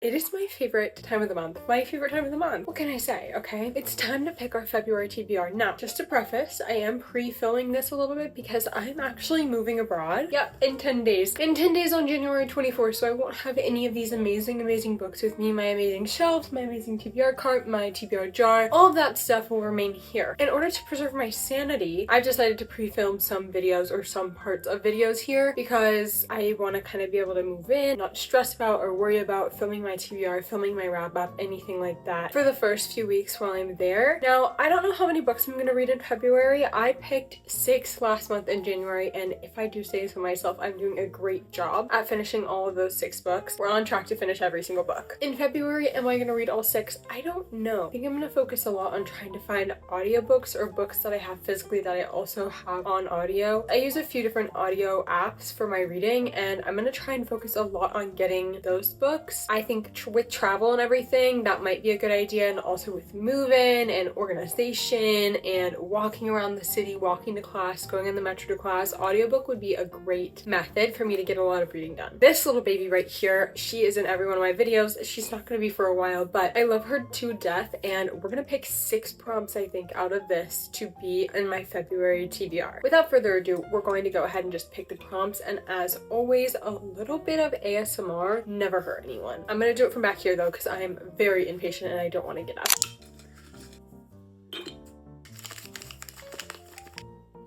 It is my favorite time of the month. My favorite time of the month. What can I say, okay? It's time to pick our February TBR. Now, just to preface, I am pre-filming this a little bit because I'm actually moving abroad. Yep, in 10 days. In 10 days on January 24th, so I won't have any of these amazing books with me. My amazing shelves, my amazing TBR cart, my TBR jar, all of that stuff will remain here. In order to preserve my sanity, I've decided to pre-film some videos or some parts of videos here because I want to kind of be able to move in, not stress about or worry about filming my TBR, filming my wrap up, anything like that for the first few weeks while I'm there. Now, I don't know how many books I'm going to read in February. I picked 6 last month in January, and if I do say so myself, I'm doing a great job at finishing all of those 6 books. We're on track to finish every single book. In February, am I going to read all 6? I don't know. I think I'm going to focus a lot on trying to find audiobooks or books that I have physically that I also have on audio. I use a few different audio apps for my reading, and I'm going to try and focus a lot on getting those books. I think with travel and everything, that might be a good idea, and also with move-in and organization and walking around the city, walking to class, going on the metro to class, audiobook would be a great method for me to get a lot of reading done. This little baby right here, she is in every one of my videos. She's not going to be for a while, but I love her to death, and we're going to pick 6 prompts, I think, out of this to be in my February TBR. Without further ado, we're going to go ahead and just pick the prompts, and as always, a little bit of ASMR never hurt anyone. I'm going to do it from back here though, because I am very impatient and I don't want to get up.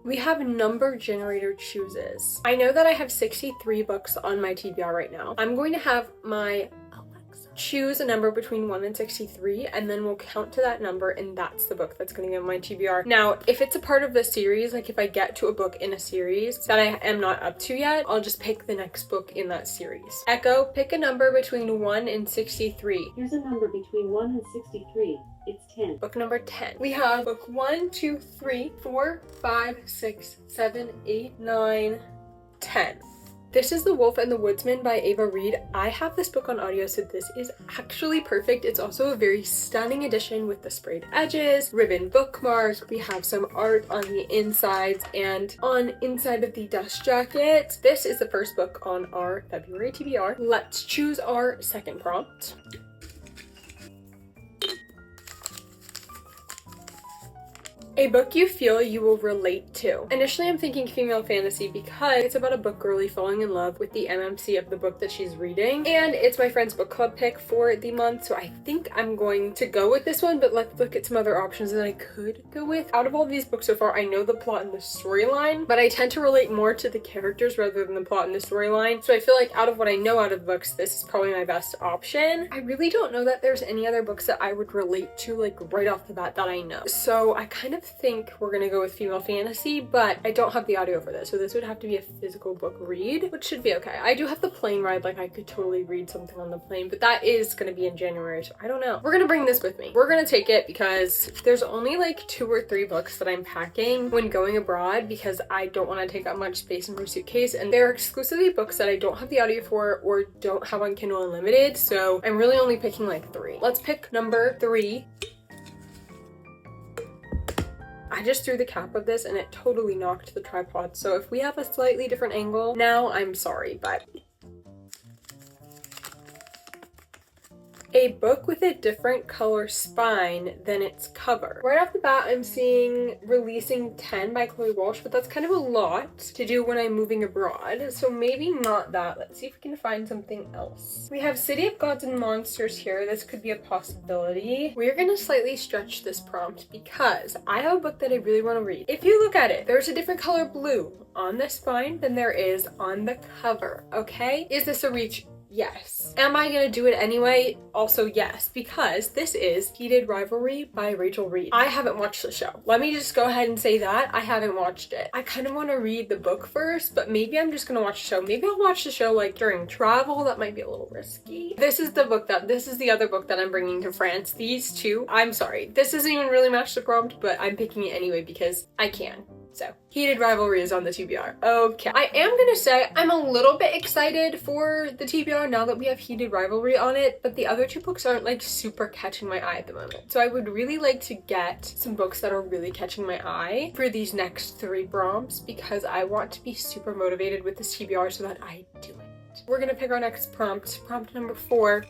We have number generator chooses. I know that I have 63 books on my TBR right now. I'm going to have my Alexa choose a number between 1 and 63, and then we'll count to that number, and that's the book that's going to get my TBR. Now, if it's a part of the series, like if I get to a book in a series that I am not up to yet, I'll just pick the next book in that series. Echo, pick a number between 1 and 63. Here's a number between 1 and 63. It's 10. Book number 10. We have book 1, 2, 3, 4, 5, 6, 7, 8, 9, 10. This is The Wolf and the Woodsman by Ava Reed. I have this book on audio, so this is actually perfect. It's also a very stunning edition with the sprayed edges, ribbon bookmarks. We have some art on the insides and on inside of the dust jacket. This is the first book on our February TBR. Let's choose our second prompt. A book you feel you will relate to. Initially, I'm thinking female fantasy because it's about a book girlie falling in love with the MMC of the book that she's reading, and it's my friend's book club pick for the month, so I think I'm going to go with this one, but let's look at some other options that I could go with. Out of all these books so far, I know the plot and the storyline, but I tend to relate more to the characters rather than the plot and the storyline, so I feel like out of what I know out of the books, this is probably my best option. I really don't know that there's any other books that I would relate to, like, right off the bat that I know, so I kind of think we're gonna go with female fantasy, but I don't have the audio for this, so this would have to be a physical book read, which should be okay. I do have the plane ride, like I could totally read something on the plane, but that is gonna be in January, so I don't know. We're gonna bring this with me. We're gonna take it because there's only like 2 or 3 books that I'm packing when going abroad because I don't want to take up much space in my suitcase, and they're exclusively books that I don't have the audio for or don't have on Kindle Unlimited, so I'm really only picking like 3. Let's pick number 3. I just threw the cap of this and it totally knocked the tripod, so if we have a slightly different angle now, I'm sorry, but a book with a different color spine than its cover. Right off the bat, I'm seeing Releasing 10 by Chloe Walsh, but that's kind of a lot to do when I'm moving abroad, so maybe not that. Let's see if we can find something else. We have City of Gods and Monsters here. This could be a possibility. We're gonna slightly stretch this prompt because I have a book that I really want to read. If you look at it, there's a different color blue on the spine than there is on the cover, okay? Is this a reach? Yes. Am I gonna do it anyway? Also yes, because this is Heated Rivalry by Rachel Reed. I haven't watched the show. Let me just go ahead and say that. I haven't watched it. I kind of want to read the book first, but maybe I'm just gonna watch the show. Maybe I'll watch the show like during travel. That might be a little risky. This is the other book that I'm bringing to France. These two, I'm sorry. This doesn't even really match the prompt, but I'm picking it anyway because I can. So, Heated Rivalry is on the TBR. Okay. I am gonna say I'm a little bit excited for the TBR now that we have Heated Rivalry on it, but the other 2 books aren't like super catching my eye at the moment. So I would really like to get some books that are really catching my eye for these next 3 prompts because I want to be super motivated with this TBR so that I do it. We're gonna pick our next prompt, prompt number 4.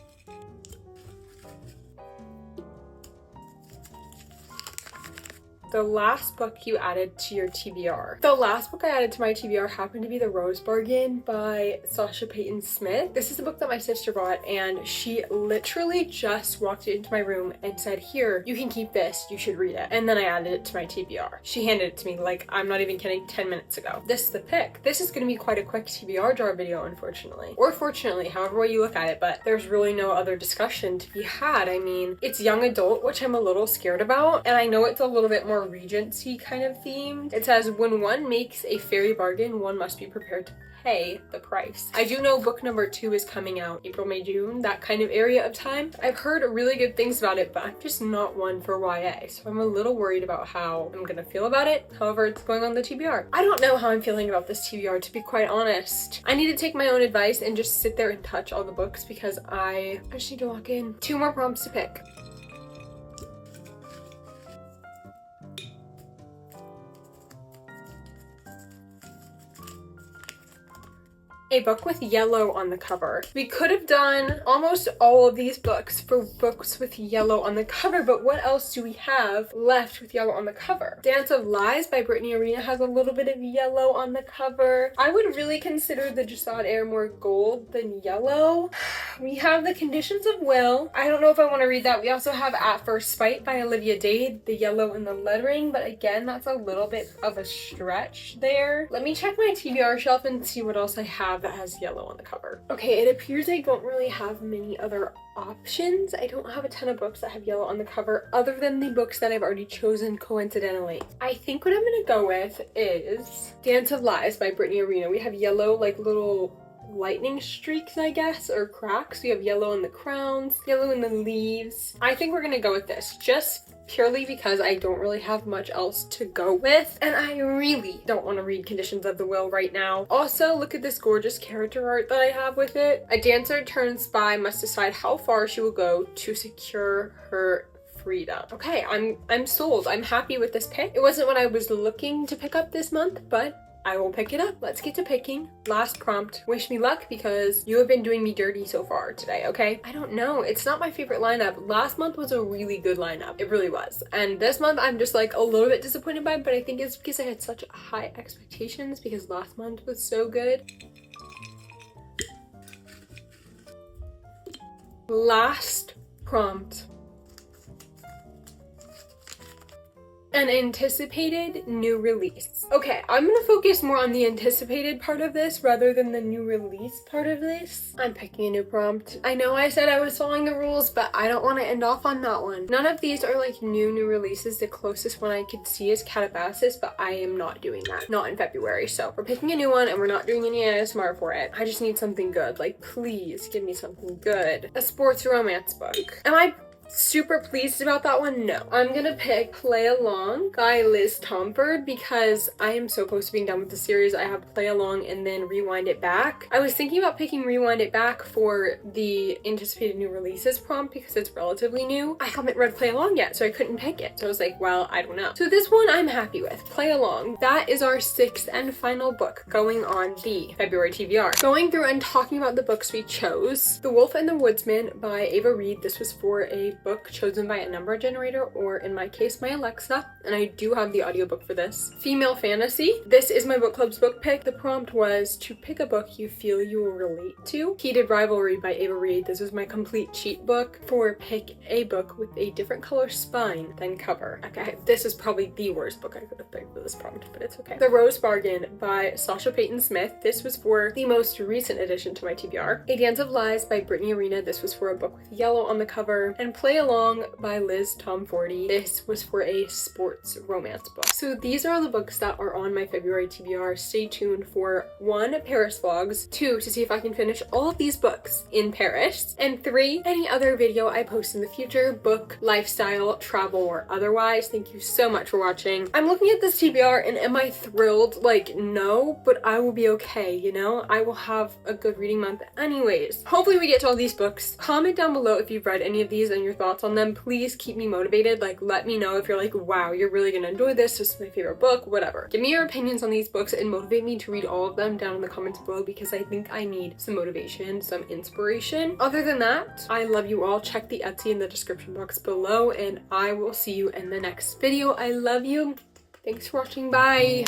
the last book you added to your TBR. The last book I added to my TBR happened to be The Rose Bargain by Sasha Payton Smith. This is a book that my sister bought, and she literally just walked into my room and said, here, you can keep this, you should read it. And then I added it to my TBR. She handed it to me, like, I'm not even kidding, 10 minutes ago. This is the pick. This is gonna be quite a quick TBR jar video, unfortunately. Or fortunately, however way you look at it, but there's really no other discussion to be had. I mean, it's young adult, which I'm a little scared about, and I know it's a little bit more Regency kind of themed. It says, when one makes a fairy bargain, one must be prepared to pay the price. I do know book number 2 is coming out April, May, June, that kind of area of time. I've heard really good things about it, but I'm just not one for YA, so I'm a little worried about how I'm gonna feel about it. However, it's going on the TBR. I don't know how I'm feeling about this TBR, to be quite honest. I need to take my own advice and just sit there and touch all the books because I just need to lock in. 2 more prompts to pick. A book with yellow on the cover. We could have done almost all of these books for books with yellow on the cover, but what else do we have left with yellow on the cover? Dance of Lies by Brittany Arena has a little bit of yellow on the cover. I would really consider the Jasad Air more gold than yellow. We have The Conditions of Will. I don't know if I want to read that. We also have At First Spite by Olivia Dade, the yellow in the lettering, but again, that's a little bit of a stretch there. Let me check my TBR shelf and see what else I have that has yellow on the cover. Okay, it appears I don't really have many other options. I don't have a ton of books that have yellow on the cover other than the books that I've already chosen coincidentally. I think what I'm gonna go with is Dance of Lies by Brittany Arena. We have yellow, like little lightning streaks, I guess, or cracks. We have yellow in the crowns, yellow in the leaves. I think we're gonna go with this just purely because I don't really have much else to go with, and I really don't want to read Conditions of the Will right now. Also, look at this gorgeous character art that I have with it. A dancer turned spy must decide how far she will go to secure her freedom. Okay, I'm sold. I'm happy with this pick. It wasn't what I was looking to pick up this month, but I will pick it up. Let's get to picking. Last prompt. Wish me luck because you have been doing me dirty so far today, okay? I don't know. It's not my favorite lineup. Last month was a really good lineup. It really was. And this month I'm just like a little bit disappointed by it, but I think it's because I had such high expectations because last month was so good. Last prompt. An anticipated new release. Okay, I'm gonna focus more on the anticipated part of this rather than the new release part of this. I'm picking a new prompt. I know I said I was following the rules, but I don't want to end off on that one. None of these are like new releases. The closest one I could see is Catabasis, but I am not doing that. Not in February. So we're picking a new one and we're not doing any ASMR for it. I just need something good. Like, please give me something good. A sports romance book. Am I super pleased about that one? No. I'm gonna pick Play Along by Liz Tomford because I am so close to being done with the series. I have Play Along and then Rewind It Back. I was thinking about picking Rewind It Back for the anticipated new releases prompt because it's relatively new. I haven't read Play Along yet, so I couldn't pick it. So I was like, well, I don't know. So this one I'm happy with. Play Along. That is our 6th and final book going on the February TBR. Going through and talking about the books we chose. The Wolf and the Woodsman by Ava Reed. This was for a book chosen by a number generator, or in my case, my Alexa, and I do have the audiobook for this. Female Fantasy. This is my book club's book pick. The prompt was to pick a book you feel you will relate to. Heated Rivalry by Ava Reed. This was my complete cheat book for pick a book with a different color spine than cover. Okay, this is probably the worst book I could have picked for this prompt, but it's okay. The Rose Bargain by Sasha Payton Smith. This was for the most recent addition to my TBR. A Dance of Lies by Brittany Arena. This was for a book with yellow on the cover. And Play Along by Liz Tomford. This was for a sports romance book. So these are all the books that are on my February TBR. Stay tuned for 1, Paris vlogs, 2, to see if I can finish all of these books in Paris, and 3, any other video I post in the future, book, lifestyle, travel, or otherwise. Thank you so much for watching. I'm looking at this TBR and am I thrilled? Like, no, but I will be okay, you know? I will have a good reading month anyways. Hopefully we get to all these books. Comment down below if you've read any of these and you're your thoughts on them. Please keep me motivated. Like, let me know if you're like, wow, you're really gonna enjoy this. This is my favorite book, whatever. Give me your opinions on these books and motivate me to read all of them down in the comments below, because I think I need some motivation, some inspiration. Other than that, I love you all. Check the Etsy in the description box below, and I will see you in the next video. I love you. Thanks for watching. Bye.